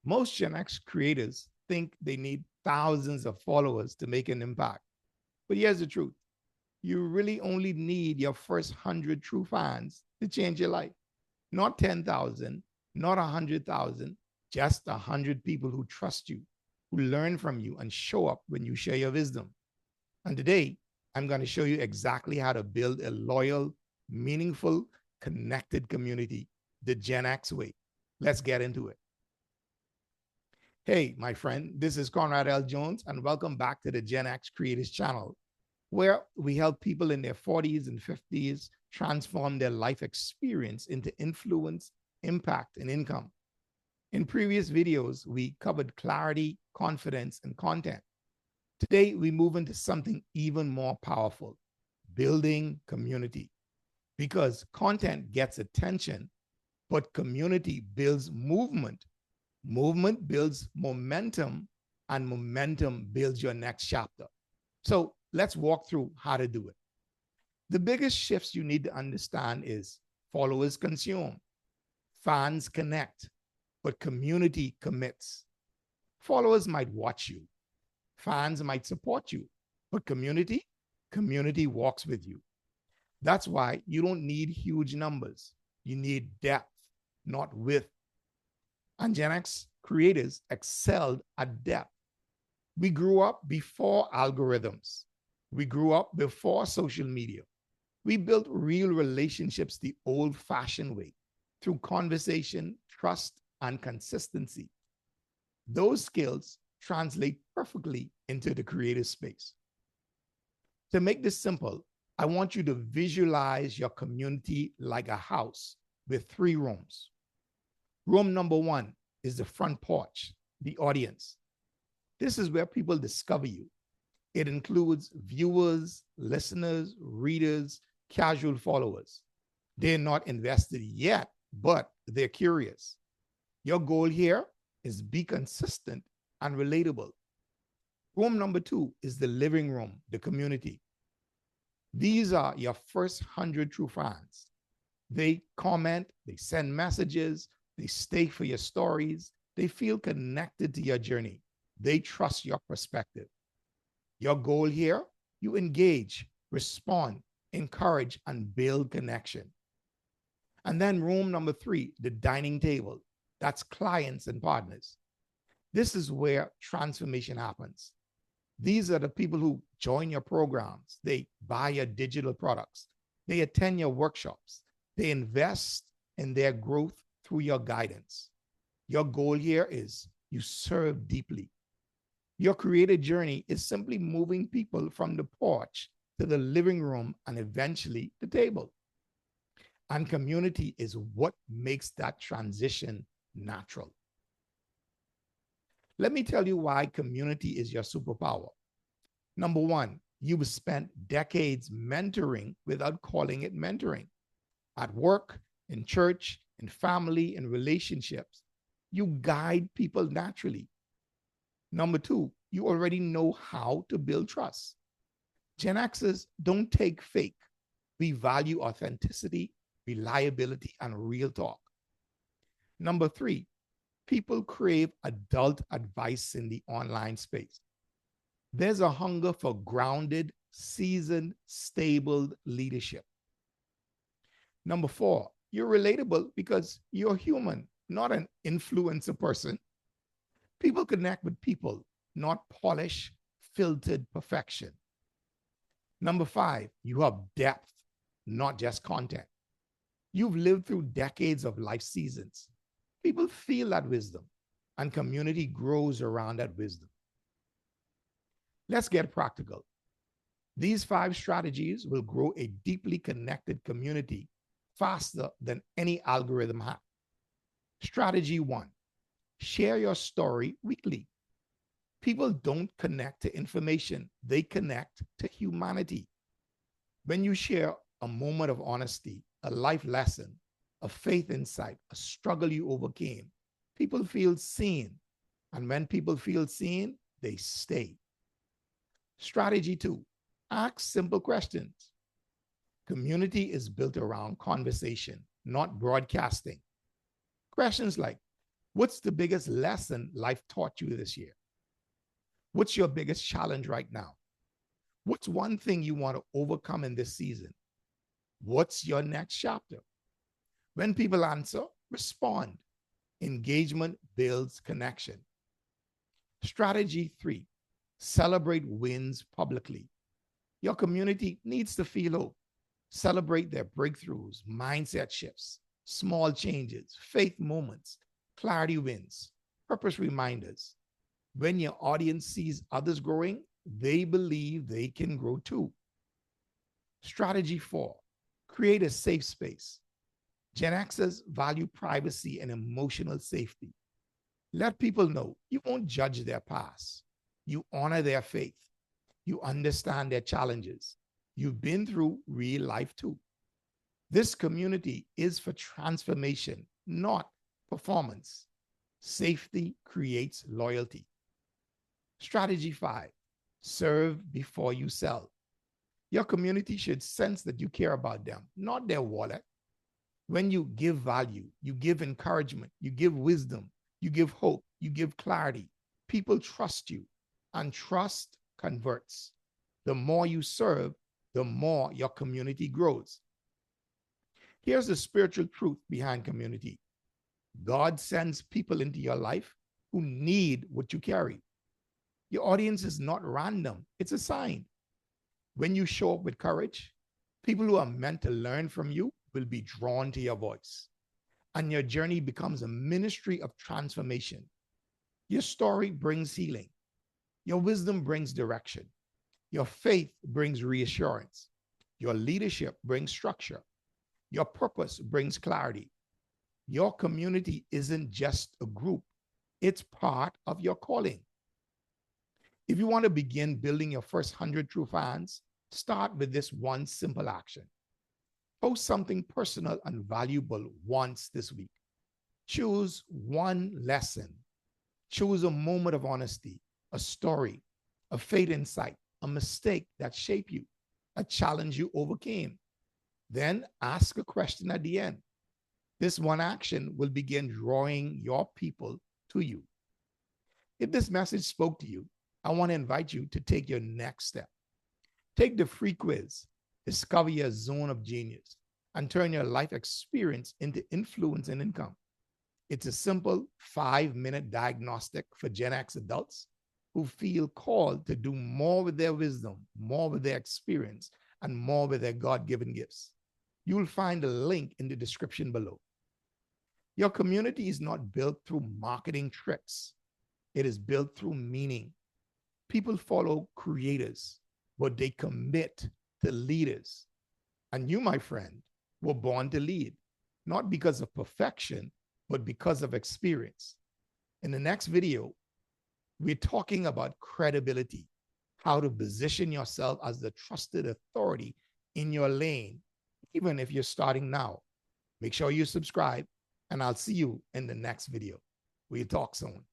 Most Gen X creators think they need thousands of followers to make an impact. But here's the truth: you really only need your first 100 true fans to change your life. Not 10,000, not 100,000, just 100 people who trust you, who learn from you and show up when you share your wisdom. And today, I'm going to show you exactly how to build a loyal, meaningful, connected community the Gen X way. Let's get into it. Hey, my friend, this is Conrad L. Jones, and welcome back to the Gen X Creators channel, where we help people in their 40s and 50s transform their life experience into influence, impact, and income. In previous videos, we covered clarity, confidence, and content. Today, we move into something even more powerful: building community. Because content gets attention, but community builds movement. Movement builds momentum, and momentum builds your next chapter. So let's walk through how to do it. The biggest shifts you need to understand is followers consume, fans connect, but community commits. Followers might watch you, fans might support you, but community walks with you. That's why you don't need huge numbers. You need depth, not width. And Gen X creators excelled at depth. We grew up before algorithms. We grew up before social media. We built real relationships the old-fashioned way, through conversation, trust, and consistency. Those skills translate perfectly into the creative space. To make this simple, I want you to visualize your community like a house with 3 rooms. Room number 1 is the front porch, the audience. This is where people discover you. It includes viewers, listeners, readers, casual followers. They're not invested yet, but they're curious. Your goal here is be consistent and relatable. Room number 2 is the living room, the community. These are your first 100 true fans. They comment, they send messages, they stay for your stories, they feel connected to your journey. They trust your perspective. Your goal here: you engage, respond, encourage, and build connection. And then room number 3, the dining table. That's clients and partners. This is where transformation happens. These are the people who join your programs. They buy your digital products. They attend your workshops. They invest in their growth through your guidance. Your goal here is you serve deeply. Your creative journey is simply moving people from the porch to the living room and eventually the table. And community is what makes that transition natural. Let me tell you why community is your superpower. Number 1, you've spent decades mentoring without calling it mentoring. At work, in church, in family, in relationships, you guide people naturally. Number 2, you already know how to build trust. Gen Xers don't take fake. We value authenticity, reliability, and real talk. Number 3, people crave adult advice in the online space. There's a hunger for grounded, seasoned, stable leadership. Number 4, you're relatable because you're human, not an influencer person. People connect with people, not polished, filtered perfection. Number 5, you have depth, not just content. You've lived through decades of life seasons. People feel that wisdom, and community grows around that wisdom. Let's get practical. These 5 strategies will grow a deeply connected community faster than any algorithm has. Strategy 1, share your story weekly. People don't connect to information, they connect to humanity. When you share a moment of honesty, a life lesson, a faith insight, a struggle you overcame, people feel seen. And when people feel seen, they stay. Strategy 2, ask simple questions. Community is built around conversation, not broadcasting. Questions like, What's the biggest lesson life taught you this year? What's your biggest challenge right now? What's one thing you want to overcome in this season? What's your next chapter? When people answer, respond. Engagement builds connection. Strategy 3, celebrate wins publicly. Your community needs to feel hope. Celebrate their breakthroughs, mindset shifts, small changes, faith moments, clarity wins, purpose reminders. When your audience sees others growing, they believe they can grow too. Strategy 4, create a safe space. Gen Xers value privacy and emotional safety. Let people know you won't judge their past. You honor their faith. You understand their challenges. You've been through real life too. This community is for transformation, not performance. Safety creates loyalty. Strategy 5, serve before you sell. Your community should sense that you care about them, not their wallet. When you give value, you give encouragement, you give wisdom, you give hope, you give clarity. People trust you, and trust converts. The more you serve, the more your community grows. Here's the spiritual truth behind community. God sends people into your life who need what you carry. Your audience is not random, it's a sign. When you show up with courage, people who are meant to learn from you will be drawn to your voice. And your journey becomes a ministry of transformation. Your story brings healing. Your wisdom brings direction. Your faith brings reassurance. Your leadership brings structure. Your purpose brings clarity. Your community isn't just a group, it's part of your calling. If you want to begin building your first 100 true fans, start with this one simple action. Post something personal and valuable once this week. Choose one lesson. Choose a moment of honesty, a story, a faith insight, a mistake that shaped you, a challenge you overcame. Then ask a question at the end. This one action will begin drawing your people to you. If this message spoke to you, I want to invite you to take your next step. Take the free quiz, discover your zone of genius, and turn your life experience into influence and income. It's a simple 5-minute diagnostic for Gen X adults who feel called to do more with their wisdom, more with their experience, and more with their God-given gifts. You will find a link in the description below. Your community is not built through marketing tricks. It is built through meaning. People follow creators, but they commit to leaders. And you, my friend, were born to lead, not because of perfection, but because of experience. In the next video, we're talking about credibility, how to position yourself as the trusted authority in your lane, even if you're starting now. Make sure you subscribe, and I'll see you in the next video. We'll talk soon.